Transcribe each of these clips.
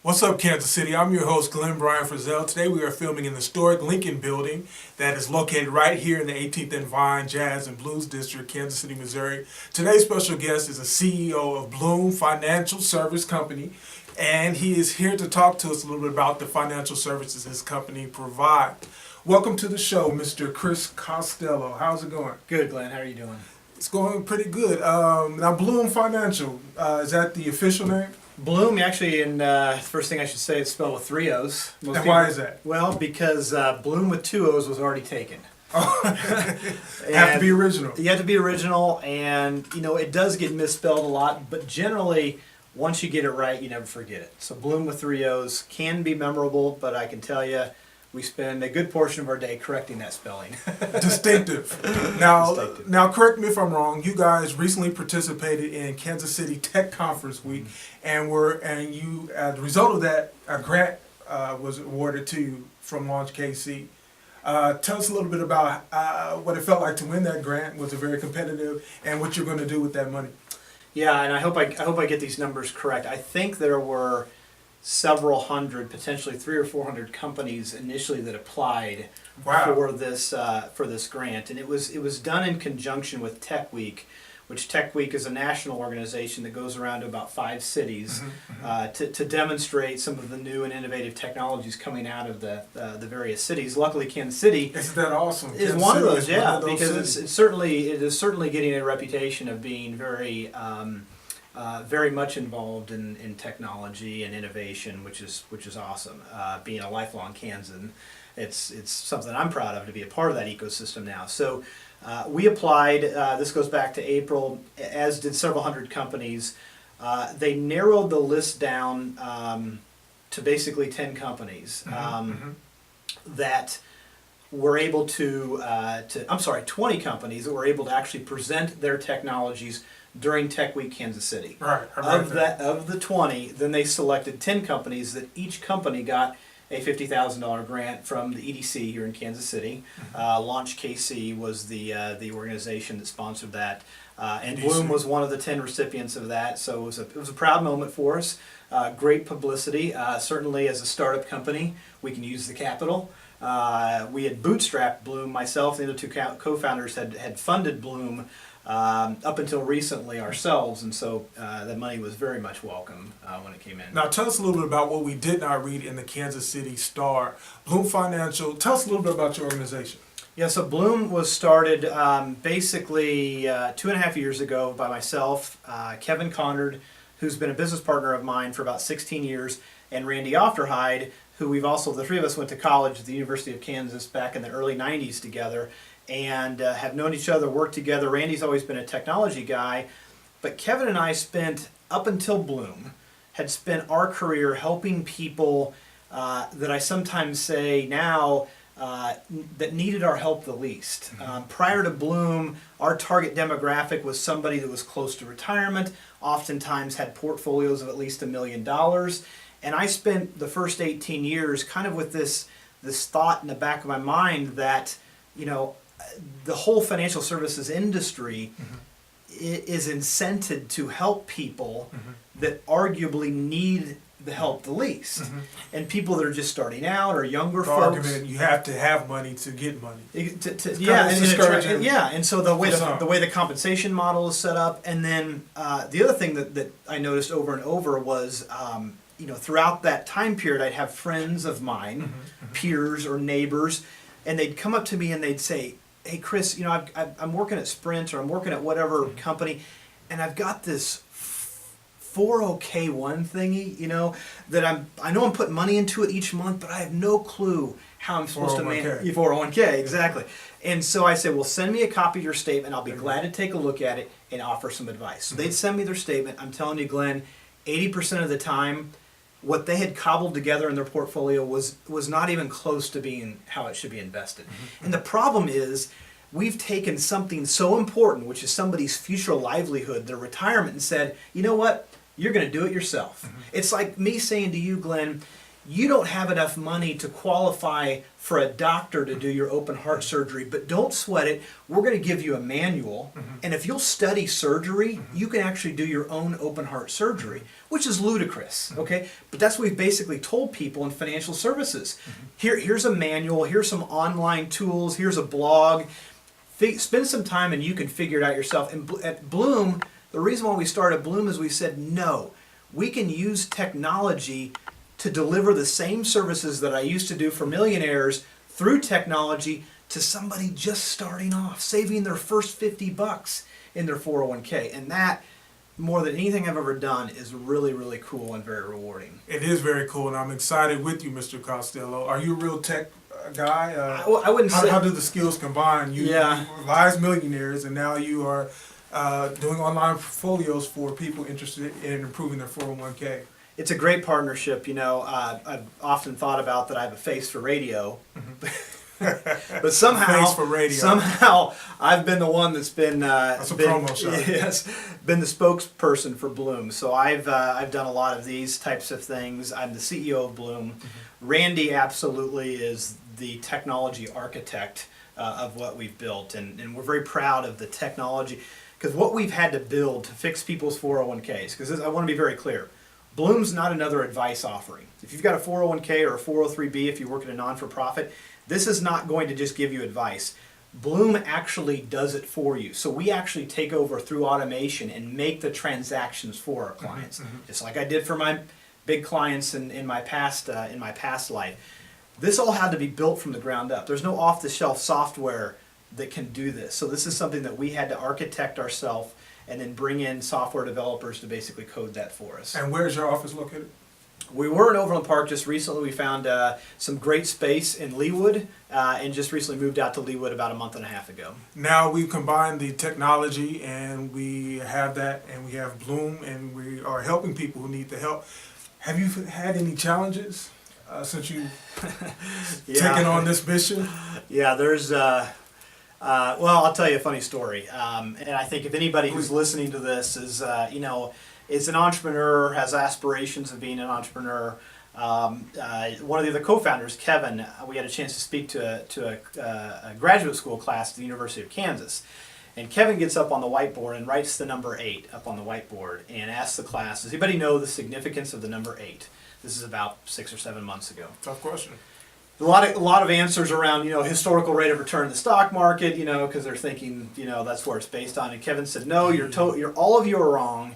What's up, Kansas City? I'm your host, Glenn Brian Frizzell. Today we are filming in the historic Lincoln Building that is located right here in the 18th and Vine Jazz and Blues District, Kansas City, Missouri. Today's special guest is the CEO of Blooom Financial Service Company, and he is here to talk to us a little bit about the financial services his company provides. Welcome to the show, Mr. Chris Costello. How's it going? Good, Glenn. How are you doing? It's going pretty good. Now, Blooom Financial, is that the official name? Blooom, actually, and first thing I should say, it's spelled with 3 O's. And why is that? Well, because Blooom with 2 O's was already taken. Have to be original. You have to be original, and it does get misspelled a lot, but generally, once you get it right, you never forget it. So Blooom with 3 O's can be memorable, but I can tell you, we spend a good portion of our day correcting that spelling. Distinctive. Now, correct me if I'm wrong. You guys recently participated in Kansas City Tech Conference Week, and you, as a result of that, a grant was awarded to you from Launch KC. Tell us a little bit about what it felt like to win that grant. Was it very competitive, and what you're going to do with that money? Yeah, and I hope I get these numbers correct. I think there were several hundred, potentially 300 or 400 companies initially that applied for this grant, and it was done in conjunction with Tech Week, which Tech Week is a national organization that goes around to about 5 cities to demonstrate some of the new and innovative technologies coming out of the various cities. Luckily, Kansas City Isn't that awesome? is one of those, because it is certainly getting a reputation of being very much involved in technology and innovation, which is awesome. Being a lifelong Kansan, it's something I'm proud of to be a part of that ecosystem now. So we applied. This goes back to April, as did several hundred companies. They narrowed the list down to basically 10 companies that were able to 20 companies that were able to actually present their technologies during Tech Week Kansas City. Right. Of the 20, then they selected 10 companies that each company got a $50,000 grant from the EDC here in Kansas City. Launch KC was the organization that sponsored that, and EDC. Blooom was one of the 10 recipients of that. So it was a proud moment for us. Great publicity. Certainly, as a startup company, we can use the capital. We had bootstrapped Blooom. Myself and the other 2 co-founders had funded Blooom up until recently ourselves, and so that money was very much welcome when it came in. Now, tell us a little bit about what we did not read in the Kansas City Star. Blooom Financial, tell us a little bit about your organization. Yeah, so Blooom was started basically 2.5 years ago by myself, Kevin Conard, who's been a business partner of mine for about 16 years, and Randy Ofterhide, who the 3 of us went to college at the University of Kansas back in the early 90s together, and have known each other, worked together. Randy's always been a technology guy, but Kevin and I up until Blooom, had spent our career helping people that I sometimes say now that needed our help the least. Prior to Blooom, our target demographic was somebody that was close to retirement, oftentimes had portfolios of at least $1 million, and I spent the first 18 years kind of with this thought in the back of my mind that, the whole financial services industry is incented to help people that arguably need the help the least, and people that are just starting out or younger folks. Argument, you have to have money to get money. And so the way the compensation model is set up, and then the other thing that I noticed over and over was, throughout that time period, I'd have friends of mine, peers or neighbors, and they'd come up to me and they'd say, "Hey, Chris, I'm working at Sprint or I'm working at whatever company, and I've got this 401k1 thingy, that I know I'm putting money into it each month, but I have no clue how I'm supposed to manage 401k exactly." And so I said, "Well, send me a copy of your statement. I'll be glad to take a look at it and offer some advice." So they'd send me their statement. I'm telling you, Glenn, 80% of the time, what they had cobbled together in their portfolio was not even close to being how it should be invested. And the problem is, we've taken something so important, which is somebody's future livelihood, their retirement, and said, "You know what? You're going to do it yourself." It's like me saying to you, Glenn, you don't have enough money to qualify for a doctor to do your open heart surgery, but don't sweat it. We're going to give you a manual, and if you'll study surgery, you can actually do your own open heart surgery, which is ludicrous, okay? But that's what we've basically told people in financial services. Here's a manual, here's some online tools, here's a blog. Spend some time and you can figure it out yourself. And at Blooom, the reason why we started Blooom is we said, no, we can use technology to deliver the same services that I used to do for millionaires through technology to somebody just starting off, saving their first 50 bucks in their 401k. And that, more than anything I've ever done, is really, really cool and very rewarding. It is very cool, and I'm excited with you, Mr. Costello. Are you a real tech guy? I wouldn't say. How do the skills combine? You advise millionaires, and now you are doing online portfolios for people interested in improving their 401k. It's a great partnership. I've often thought about that I have a face for radio. But somehow I've been the one that's been that's a promo shot. Yes, been the spokesperson for Blooom. So I've done a lot of these types of things. I'm the CEO of Blooom. Randy absolutely is the technology architect of what we've built, and we're very proud of the technology, because what we've had to build to fix people's 401ks. Because I want to be very clear. Bloom's not another advice offering. If you've got a 401k or a 403b, if you work in a non-for-profit, this is not going to just give you advice. Blooom actually does it for you. So we actually take over through automation and make the transactions for our clients, just like I did for my big clients in my past life. This all had to be built from the ground up. There's no off-the-shelf software that can do this. So this is something that we had to architect ourselves and then bring in software developers to basically code that for us. And where's your office located? We were in Overland Park just recently. We found some great space in Leawood and just recently moved out to Leawood about a month and a half ago. Now we've combined the technology, and we have that, and we have Blooom, and we are helping people who need the help. Have you had any challenges since you've taken on this mission? Yeah, there's... well, I'll tell you a funny story. And I think if anybody who's listening to this is, is an entrepreneur, has aspirations of being an entrepreneur. One of the other co-founders, Kevin, we had a chance to speak to a graduate school class at the University of Kansas. And Kevin gets up on the whiteboard and writes the number 8 up on the whiteboard and asks the class, does anybody know the significance of the number 8? This is about 6 or 7 months ago. Tough question. A lot of answers around, historical rate of return in the stock market, because they're thinking, that's where it's based on. And Kevin said, no, you're all of you are wrong.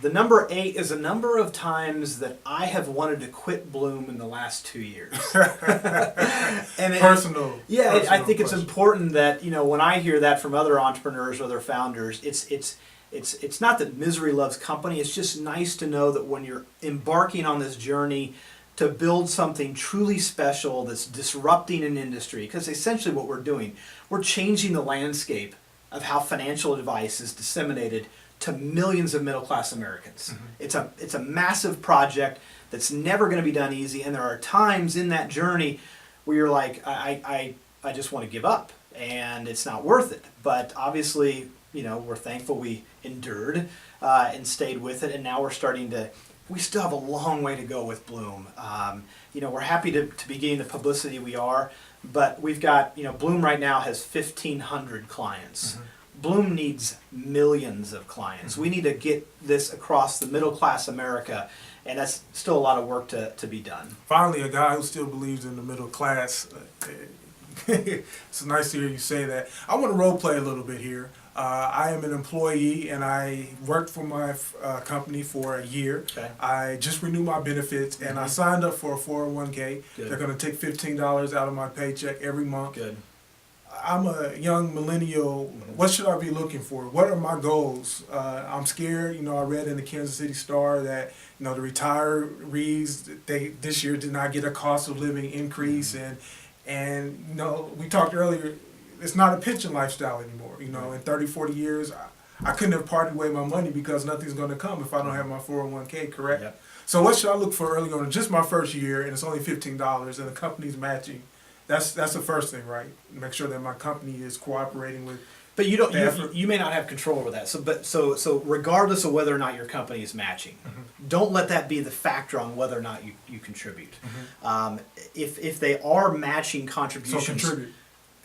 The number 8 is a number of times that I have wanted to quit Blooom in the last 2 years. Personal. I think it's important that, when I hear that from other entrepreneurs or other founders, it's not that misery loves company. It's just nice to know that when you're embarking on this journey to build something truly special that's disrupting an industry, because essentially what we're doing, we're changing the landscape of how financial advice is disseminated to millions of middle-class Americans. It's a massive project that's never going to be done easy, and there are times in that journey where you're like, I just want to give up, and it's not worth it. But obviously, we're thankful we endured and stayed with it, and now we're starting to. We still have a long way to go with Blooom. We're happy to be getting the publicity we are, but we've got, Blooom right now has 1,500 clients. Blooom needs millions of clients. We need to get this across the middle class America, and that's still a lot of work to be done. Finally, a guy who still believes in the middle class. It's nice to hear you say that. I want to role play a little bit here. I am an employee, and I worked for my company for a year. Okay. I just renewed my benefits, and I signed up for a 401k. Good. They're going to take $15 out of my paycheck every month. Good. I'm a young millennial. What should I be looking for? What are my goals? I'm scared. I read in the Kansas City Star that the retirees this year did not get a cost of living increase, and we talked earlier. It's not a pension lifestyle anymore. In 30, 40 years, I couldn't have parted away my money because nothing's going to come if I don't have my 401k, correct? Yep. So what should I look for early on? Just my first year, and it's only $15, and the company's matching. That's the first thing, right? Make sure that my company is cooperating with But you don't. the effort. You may not have control over that. So regardless of whether or not your company is matching, don't let that be the factor on whether or not you contribute. If they are matching contributions, So contribute.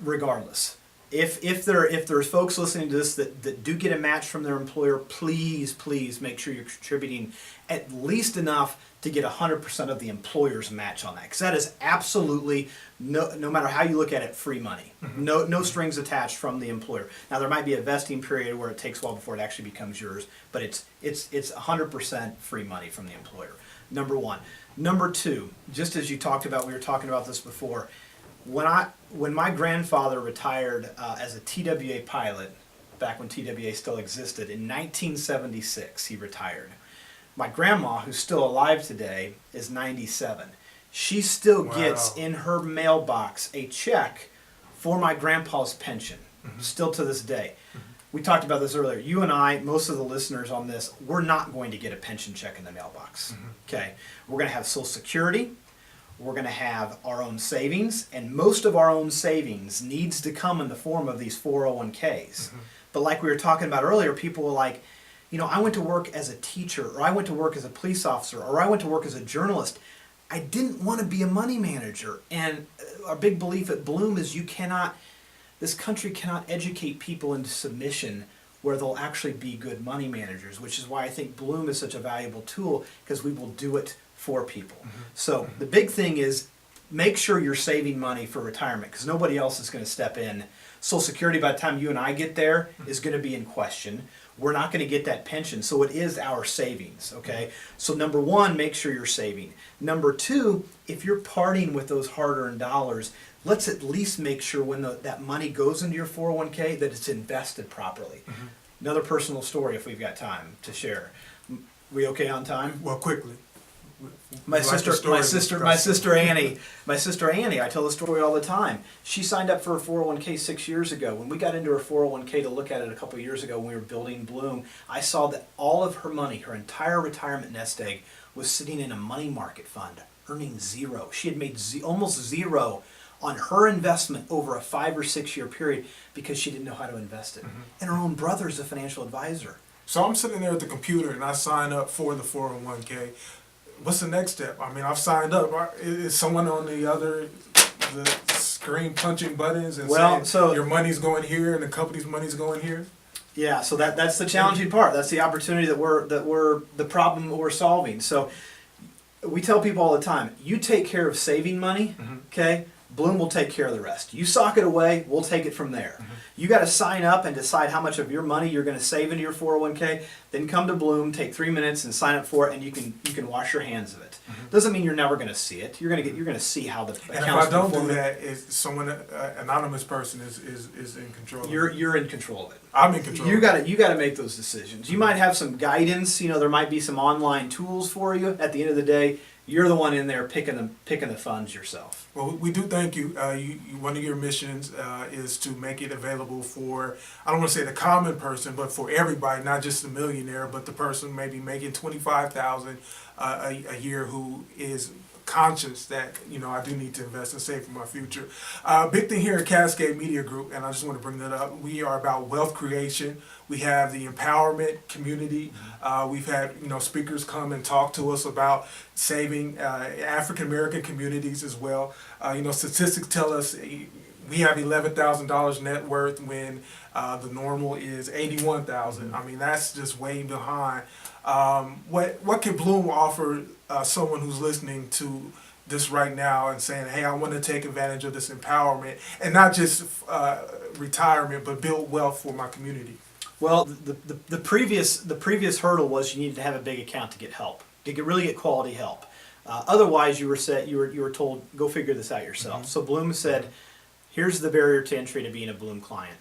regardless. If there's folks listening to this that do get a match from their employer, please make sure you're contributing at least enough to get 100% of the employer's match on that, because that is absolutely, no matter how you look at it, free money. No strings attached from the employer. Now there might be a vesting period where it takes a while before it actually becomes yours, but it's 100% free money from the employer. Number one. Number two, just as you talked about, we were talking about this before. When my grandfather retired as a TWA pilot, back when TWA still existed, in 1976 he retired. My grandma, who's still alive today, is 97. She still gets in her mailbox a check for my grandpa's pension, still to this day. We talked about this earlier. You and I, most of the listeners on this, we're not going to get a pension check in the mailbox. Okay, we're going to have Social Security. We're going to have our own savings, and most of our own savings needs to come in the form of these 401ks. But like we were talking about earlier, people were like, I went to work as a teacher, or I went to work as a police officer, or I went to work as a journalist. I didn't want to be a money manager. And our big belief at Blooom is this country cannot educate people into submission where they'll actually be good money managers, which is why I think Blooom is such a valuable tool, because we will do it for people. So the big thing is make sure you're saving money for retirement, because nobody else is going to step in. Social Security, by the time you and I get there, is going to be in question. We're not going to get that pension, so it is our savings, okay? So number one, make sure you're saving. Number two, if you're parting with those hard-earned dollars, let's at least make sure when that money goes into your 401k that it's invested properly. Another personal story, if we've got time to share. We okay on time? Well, quickly. My sister Annie, I tell the story all the time. She signed up for a 401k 6 years ago. When we got into her 401k to look at it a couple of years ago when we were building Blooom, I saw that all of her money, her entire retirement nest egg, was sitting in a money market fund, earning zero. She had made almost zero on her investment over a 5 or 6 year period because she didn't know how to invest it. And her own brother's a financial advisor. So I'm sitting there at the computer and I sign up for the 401k. What's the next step? I mean, I've signed up. Is someone on the screen punching buttons and saying your money's going here and the company's money's going here? Yeah, so that's the challenging part. That's the opportunity that we're the problem that we're solving. So we tell people all the time, you take care of saving money, okay? Blooom will take care of the rest. You sock it away, we'll take it from there. You got to sign up and decide how much of your money you're going to save into your 401k. Then come to Blooom, take 3 minutes and sign up for it, and you can wash your hands of it. Doesn't mean you're never going to see it. You're going to see how the accounts perform. And if I don't do that, is someone anonymous person is in control of it? You're in control of it. I'm in control. You got to make those decisions. You might have some guidance. There might be some online tools for you. At the end of the day, you're the one in there picking the funds yourself. Well, we do thank you. One of your missions is to make it available for, I don't want to say the common person, but for everybody, not just the millionaire, but the person maybe making $25,000 a year who is conscious that I do need to invest and save for my future. Big thing here at Cascade Media Group, and I just want to bring that up. We are about wealth creation. We have the empowerment community. We've had speakers come and talk to us about saving African American communities as well. Statistics tell us we have $11,000 net worth when the normal is $81,000. I mean, that's just way behind. What can Blooom offer someone who's listening to this right now and saying, hey, I want to take advantage of this empowerment and not just retirement, but build wealth for my community? Well, the previous hurdle was you needed to have a big account to get help, to really get quality help. Otherwise, you were told, go figure this out yourself. So Blooom said, here's the barrier to entry to being a Blooom client.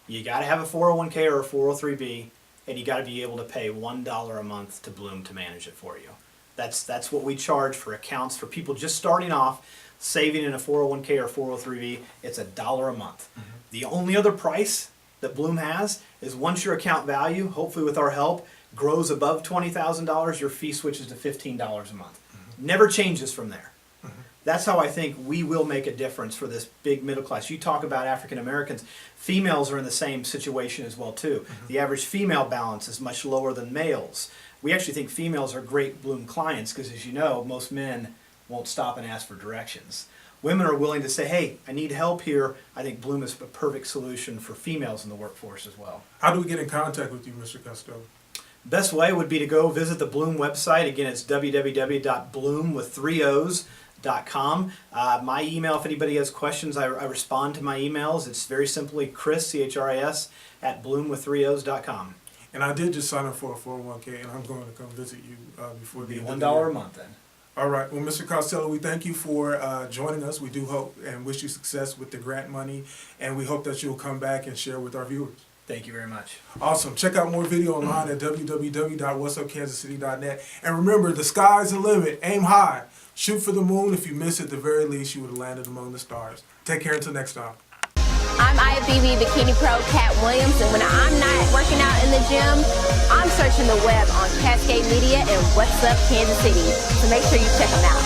You got to have a 401k or a 403b, and you got to be able to pay $1 a month to Blooom to manage it for you. That's what we charge for accounts for people just starting off, saving in a 401k or 403b. It's $1 a month. The only other price that Blooom has is once your account value, hopefully with our help, grows above $20,000, your fee switches to $15 a month. Never changes from there. That's how I think we will make a difference for this big middle class. You talk about African Americans, females are in the same situation as well too. The average female balance is much lower than males. We actually think females are great Blooom clients because, as you know, most men won't stop and ask for directions. Women are willing to say, hey, I need help here. I think Blooom is a perfect solution for females in the workforce as well. How do we get in contact with you, Mr. Costello? Best way would be to go visit the Blooom website. Again, it's www.bloom.com. My email, if anybody has questions, I respond to my emails. It's very simply Chris, C-H-R-I-S, at bloomwith3os.com. And I did just sign up for a 401k, and I'm going to come visit you before the It'll end be of the year. $1 a month then. All right. Well, Mr. Costello, we thank you for joining us. We do hope and wish you success with the grant money, and we hope that you'll come back and share with our viewers. Thank you very much. Awesome. Check out more video online at www.whatsupkansascity.net. And remember, the sky's the limit. Aim high. Shoot for the moon. If you miss it, at the very least, you would have landed among the stars. Take care until next time. I'm IFBB Bikini Pro Cat Williams, and when I'm not working out in the gym, I'm searching the web on Cascade Media and What's Up Kansas City. So make sure you check them out.